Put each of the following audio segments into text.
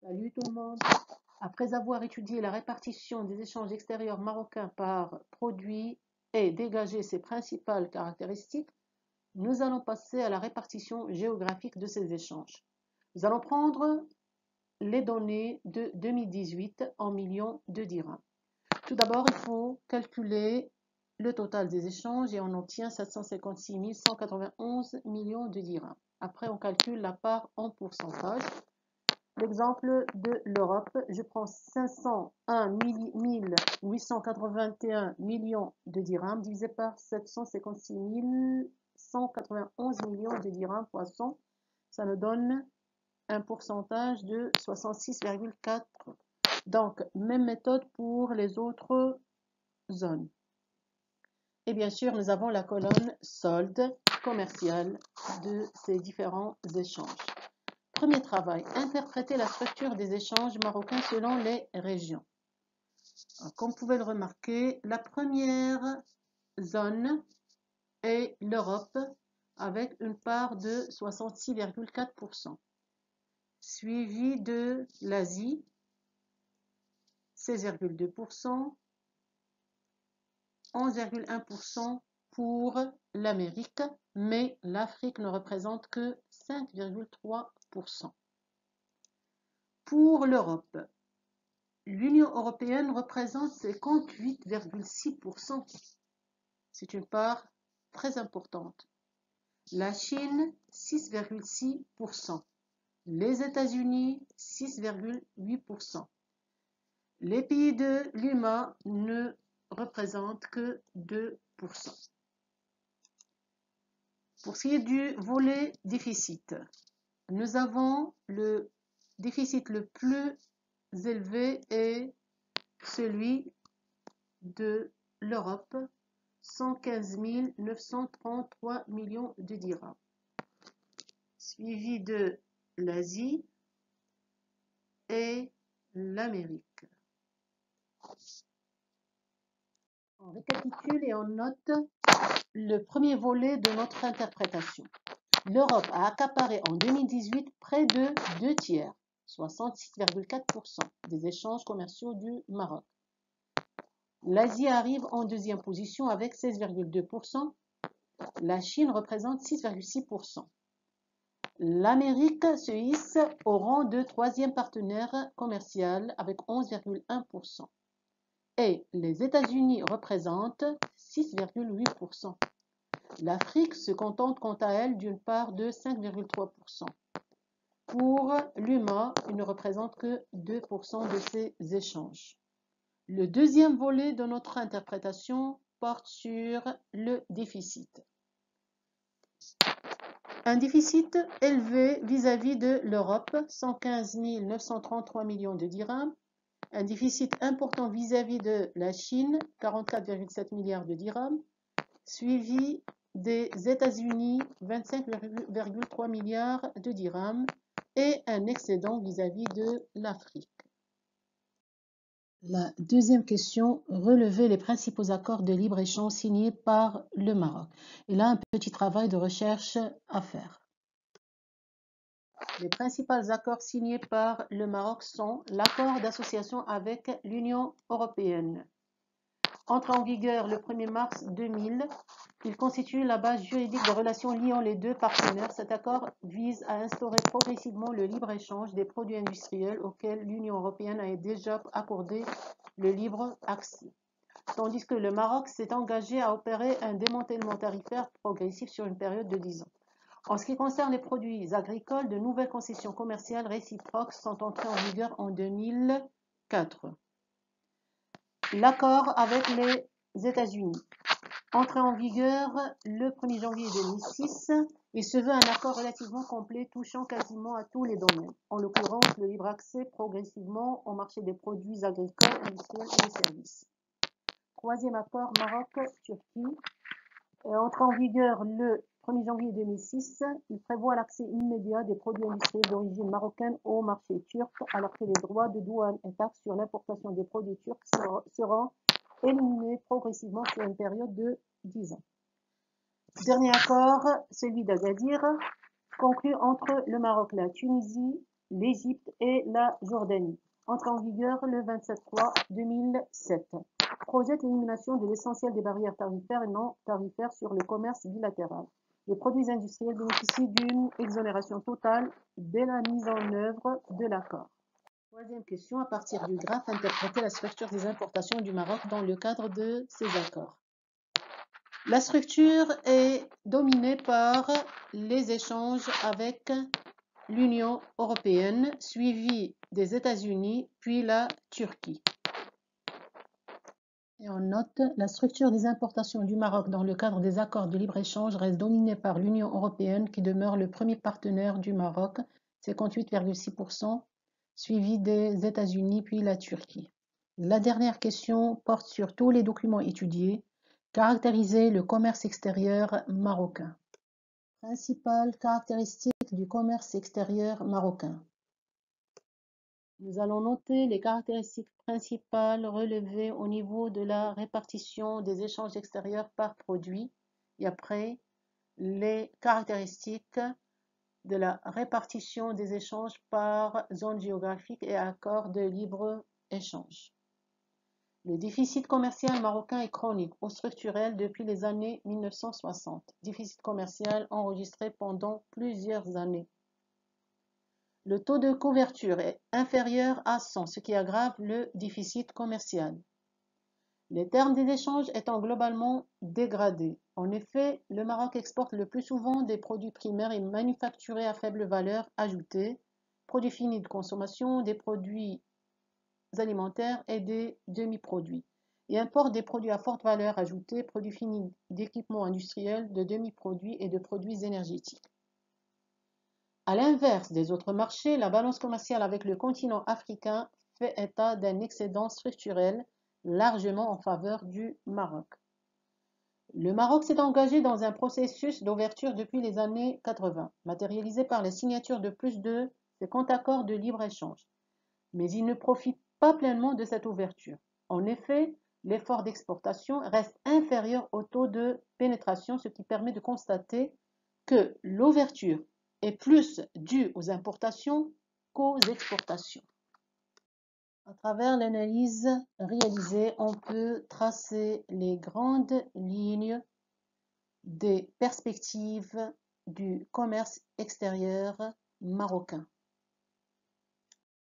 Salut tout le monde. Après avoir étudié la répartition des échanges extérieurs marocains par produit et dégagé ses principales caractéristiques, nous allons passer à la répartition géographique de ces échanges. Nous allons prendre les données de 2018 en millions de dirhams. Tout d'abord, il faut calculer le total des échanges et on obtient 756 191 millions de dirhams. Après, on calcule la part en pourcentage. L'exemple de l'Europe, je prends 501 881 millions de dirhams divisé par 756 191 millions de dirhams poissons. Ça nous donne un pourcentage de 66,4. Donc, même méthode pour les autres zones. Et bien sûr, nous avons la colonne solde commercial de ces différents échanges. Premier travail, interpréter la structure des échanges marocains selon les régions. Alors, comme vous pouvez le remarquer, la première zone est l'Europe avec une part de 66,4%, suivi de l'Asie, 16,2%, 11,1% pour l'Amérique, mais l'Afrique ne représente que 5,3%. Pour l'Europe, l'Union européenne représente 58,6%. C'est une part très importante. La Chine, 6,6%. Les États-Unis, 6,8%. Les pays de l'UMA ne représentent que 2%. Pour ce qui est du volet déficit, nous avons le déficit le plus élevé est celui de l'Europe, 115 933 millions de dirhams, suivi de l'Asie et l'Amérique. On récapitule et on note le premier volet de notre interprétation. L'Europe a accaparé en 2018 près de 2 tiers, 66,4% des échanges commerciaux du Maroc. L'Asie arrive en deuxième position avec 16,2%. La Chine représente 6,6%. L'Amérique se hisse au rang de troisième partenaire commercial avec 11,1%. Et les États-Unis représentent 6,8%. L'Afrique se contente quant à elle d'une part de 5,3%. Pour l'UMA, il ne représente que 2% de ces échanges. Le deuxième volet de notre interprétation porte sur le déficit. Un déficit élevé vis-à-vis de l'Europe, 115 933 millions de dirhams. Un déficit important vis-à-vis de la Chine, 44,7 milliards de dirhams. Suivi des États-Unis, 25,3 milliards de dirhams. Et un excédent vis-à-vis de l'Afrique. La deuxième question, relever les principaux accords de libre-échange signés par le Maroc. Il a un petit travail de recherche à faire. Les principaux accords signés par le Maroc sont l'accord d'association avec l'Union européenne. Entre en vigueur le 1er mars 2000. Il constitue la base juridique des relations liant les deux partenaires. Cet accord vise à instaurer progressivement le libre-échange des produits industriels auxquels l'Union européenne a déjà accordé le libre accès, tandis que le Maroc s'est engagé à opérer un démantèlement tarifaire progressif sur une période de 10 ans. En ce qui concerne les produits agricoles, de nouvelles concessions commerciales réciproques sont entrées en vigueur en 2004. L'accord avec les États-Unis. Entré en vigueur le 1er janvier 2006, il se veut un accord relativement complet touchant quasiment à tous les domaines, en l'occurrence le libre accès progressivement au marché des produits agricoles, industriels et services. Troisième accord Maroc-Turquie, entré en vigueur le 1er janvier 2006, il prévoit l'accès immédiat des produits industriels d'origine marocaine au marché turc, alors que les droits de douane et taxes sur l'importation des produits turcs seront éliminés progressivement sur une période de 10 ans. Dernier accord, celui d'Agadir, conclu entre le Maroc et la Tunisie, l'Égypte et la Jordanie. Entre en vigueur le 27/3/2007. Projette l'élimination de l'essentiel des barrières tarifaires et non tarifaires sur le commerce bilatéral. Les produits industriels bénéficient d'une exonération totale dès la mise en œuvre de l'accord. Troisième question, à partir du graphe, interprétez la structure des importations du Maroc dans le cadre de ces accords. La structure est dominée par les échanges avec l'Union européenne, suivie des États-Unis, puis la Turquie. Et on note, la structure des importations du Maroc dans le cadre des accords de libre-échange reste dominée par l'Union européenne qui demeure le premier partenaire du Maroc, 58,6%, suivi des États-Unis puis la Turquie. La dernière question porte sur tous les documents étudiés. Caractériser le commerce extérieur marocain. Principales caractéristiques du commerce extérieur marocain. Nous allons noter les caractéristiques principales relevées au niveau de la répartition des échanges extérieurs par produit et après les caractéristiques de la répartition des échanges par zone géographique et accord de libre-échange. Le déficit commercial marocain est chronique ou structurel depuis les années 1960. Déficit commercial enregistré pendant plusieurs années. Le taux de couverture est inférieur à 100, ce qui aggrave le déficit commercial. Les termes des échanges étant globalement dégradés. En effet, le Maroc exporte le plus souvent des produits primaires et manufacturés à faible valeur ajoutée, produits finis de consommation, des produits alimentaires et des demi-produits, et importe des produits à forte valeur ajoutée, produits finis d'équipements industriels, de demi-produits et de produits énergétiques. À l'inverse des autres marchés, la balance commerciale avec le continent africain fait état d'un excédent structurel largement en faveur du Maroc. Le Maroc s'est engagé dans un processus d'ouverture depuis les années 80, matérialisé par la signature de plus de 50 accords de libre-échange. Mais il ne profite pas pleinement de cette ouverture. En effet, l'effort d'exportation reste inférieur au taux de pénétration, ce qui permet de constater que l'ouverture est plus due aux importations qu'aux exportations. À travers l'analyse réalisée, on peut tracer les grandes lignes des perspectives du commerce extérieur marocain.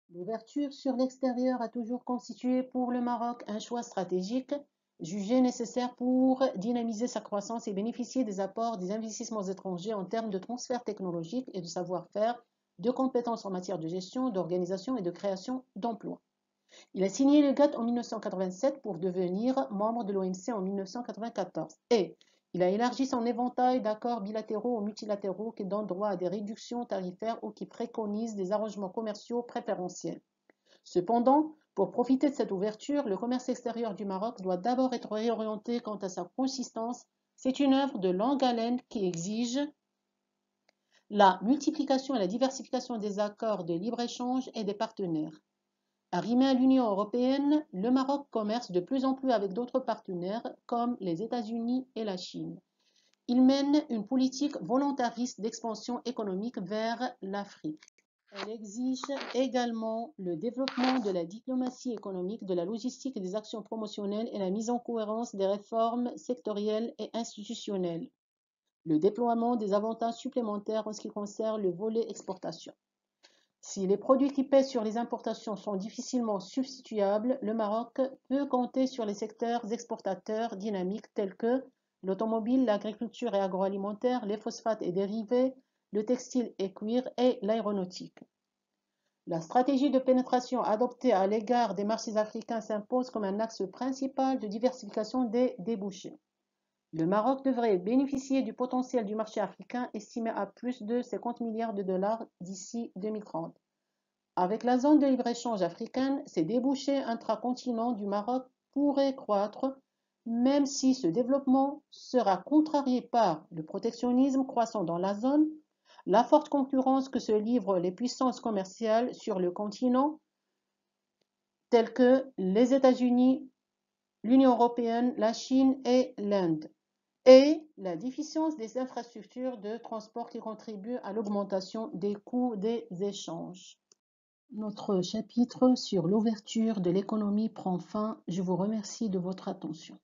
L'ouverture sur l'extérieur a toujours constitué pour le Maroc un choix stratégique, jugé nécessaire pour dynamiser sa croissance et bénéficier des apports des investissements étrangers en termes de transfert technologique et de savoir-faire, de compétences en matière de gestion, d'organisation et de création d'emplois. Il a signé le GATT en 1987 pour devenir membre de l'OMC en 1994 et il a élargi son éventail d'accords bilatéraux ou multilatéraux qui donnent droit à des réductions tarifaires ou qui préconisent des arrangements commerciaux préférentiels. Cependant, pour profiter de cette ouverture, le commerce extérieur du Maroc doit d'abord être réorienté quant à sa consistance. C'est une œuvre de longue haleine qui exige la multiplication et la diversification des accords de libre-échange et des partenaires. Arrimé à l'Union européenne, le Maroc commerce de plus en plus avec d'autres partenaires comme les États-Unis et la Chine. Il mène une politique volontariste d'expansion économique vers l'Afrique. Elle exige également le développement de la diplomatie économique, de la logistique et des actions promotionnelles et la mise en cohérence des réformes sectorielles et institutionnelles. Le déploiement des avantages supplémentaires en ce qui concerne le volet exportation. Si les produits qui pèsent sur les importations sont difficilement substituables, le Maroc peut compter sur les secteurs exportateurs dynamiques tels que l'automobile, l'agriculture et agroalimentaire, les phosphates et dérivés, le textile et cuir et l'aéronautique. La stratégie de pénétration adoptée à l'égard des marchés africains s'impose comme un axe principal de diversification des débouchés. Le Maroc devrait bénéficier du potentiel du marché africain estimé à plus de 50 milliards de dollars d'ici 2030. Avec la zone de libre-échange africaine, ces débouchés intracontinents du Maroc pourraient croître, même si ce développement sera contrarié par le protectionnisme croissant dans la zone, la forte concurrence que se livrent les puissances commerciales sur le continent, telles que les États-Unis, l'Union européenne, la Chine et l'Inde, et la déficience des infrastructures de transport qui contribuent à l'augmentation des coûts des échanges. Notre chapitre sur l'ouverture de l'économie prend fin. Je vous remercie de votre attention.